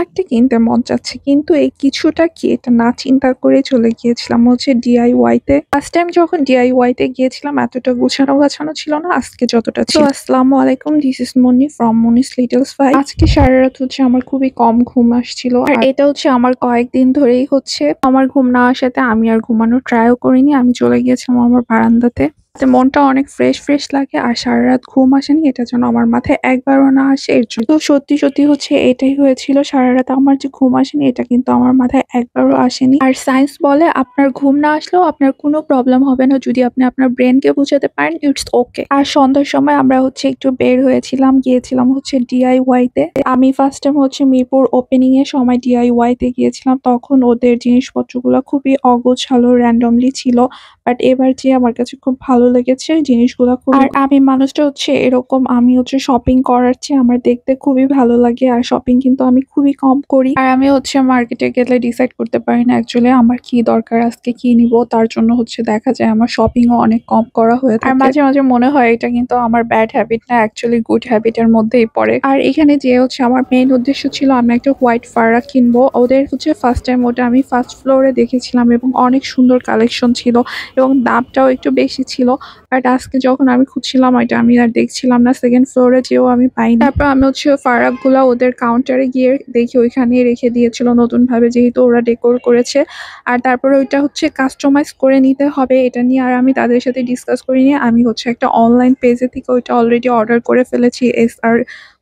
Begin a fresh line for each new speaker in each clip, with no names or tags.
একটা কিনতে মন চাচ্ছে, কিন্তু এই কিছুটা কি এটা না চিন্তা করে চলে গিয়েছিলাম হচ্ছে ডিআইওয়াই তে। ফার্স্ট টাইম যখন ডিআইওয়াই তে গিয়েছিলাম এতটা গোছানো ছিল না আজকে যতটা ছিল। আসসালামু আলাইকুম, this is Moni from Moni's লিটলস ভাই। আজকে সারা রাত হচ্ছে আমার খুবই কম ঘুম আসছিল, আর এটা হচ্ছে আমার কয়েকদিন ধরেই হচ্ছে। আমার ঘুম না আসাতে আমি আর ঘুমানোর ট্রাইও করিনি, আমি চলে গিয়েছিলাম আমার বারান্দাতে। মনটা অনেক ফ্রেশ লাগে, আর সারা রাত ঘুম আসেনি এটা যেন আমার মাথায় একবারও না আসে এর জন্য। তো সত্যি হচ্ছে এটাই হয়েছিল, সারা রাত আমার যে ঘুম আসেনি এটা কিন্তু আমার মাথায় একবারও আসেনি। আর সায়েন্স বলে আপনার ঘুম না আসলেও আপনার কোনো প্রবলেম হবে না যদি আপনি আপনার ব্রেনকে বুঝাতে পারেন, ইটস ওকে। আর সন্ধ্যার সময় আমরা হচ্ছে একটু বের গিয়েছিলাম হচ্ছে ডিআইওয়াই তে। আমি ফার্স্ট টাইম হচ্ছে মিরপুর ওপেনিং এর সময় ডিআইওয়াই তে গিয়েছিলাম, তখন ওদের জিনিসপত্রগুলো খুবই অগোছালো র্যান্ডমলি ছিল, বাট এবার যে আমার কাছে খুব ভালো লেগেছে জিনিসগুলা খুব। আর আমি মানুষটা হচ্ছে এরকম, আমি হচ্ছে শপিং করার চেয়ে আমার দেখতে খুবই ভালো লাগে, আর শপিং কিন্তু আমি খুবই কম করি। আর আমি হচ্ছে মার্কেটে গেলে ডিসাইড করতে পারি না অ্যাকচুয়ালি আমার কি দরকার, আজকে কি নিব, তার জন্য হচ্ছে দেখা যায় আমার শপিংও অনেক কম করা হয়ে থাকে। আর মাঝে মাঝে মনে হয় এটা কিন্তু আমার ব্যাড হ্যাবিট না, অ্যাকচুয়ালি গুড হ্যাবিটের মধ্যেই পড়ে। আর এখানে যে হচ্ছে আমার মেইন উদ্দেশ্য ছিল আমি একটা হোয়াইট ফারা কিনবো। ওদের হচ্ছে ফার্স্ট টাইম ওটা আমি ফার্স্ট ফ্লোরে দেখেছিলাম এবং অনেক সুন্দর কালেকশন ছিল এবং দামটাও একটু বেশি ছিল। বাট আজকে যখন আমি খুঁজছিলাম ওইটা আমি আর দেখছিলাম না, সেকেন্ড ফ্লোরে যেও আমি পাইনি। তারপর আমি হচ্ছে ফারাক গুলা ওদের কাউন্টারে গিয়ে দেখি ওইখানে রেখে দিয়েছিল নতুন ভাবে, যেহেতু ওরা ডেকোর করেছে। আর তারপরে ওইটা হচ্ছে কাস্টমাইজ করে নিতে হবে, এটা নিয়ে আর আমি তাদের সাথে ডিসকাস করিনি। আমি হচ্ছে একটা অনলাইন পেজে থেকে ওইটা অলরেডি অর্ডার করে ফেলেছি, SR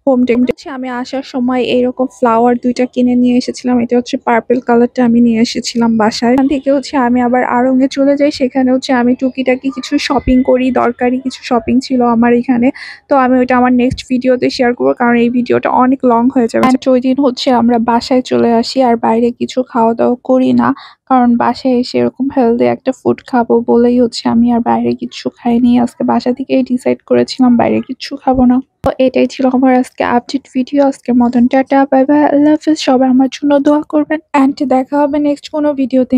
হোম টেক। আমি আসার সময় এইরকম ফ্লাওয়ার দুইটা কিনে নিয়ে এসেছিলাম, এটা হচ্ছে পার্পল কালারটা আমি নিয়ে এসেছিলাম বাসায়। এখান থেকে হচ্ছে আমি আবার আড়ং এ চলে যাই, সেখানে হচ্ছে আমি টুকিটাকি কিছু শপিং করি, দরকারি কিছু শপিং ছিল আমার এখানে। তো আমি ওইটা আমার নেক্সট ভিডিওতে শেয়ার করবো, কারণ এই ভিডিওটা অনেক লং হয়ে যাবে। ওই দিন হচ্ছে আমরা বাসায় চলে আসি আর বাইরে কিছু খাওয়া দাওয়া করি না, কারণ বাসায় এসে এরকম হেলদি একটা ফুড খাবো বলেই হচ্ছে আমি আর বাইরে কিছু খাইনি। আজকে বাসা থেকেই ডিসাইড করেছিলাম বাইরে কিছু খাবো না। তো এটাই ছিল আমার আজকে আপডেট ভিডিও। আজকের মতন টাটা, বাই বাই, আল্লাহ হাফেজ। সবাই আমার জন্য দোয়া করবেন, এন্ড দেখা হবে নেক্সট কোনো ভিডিওতে।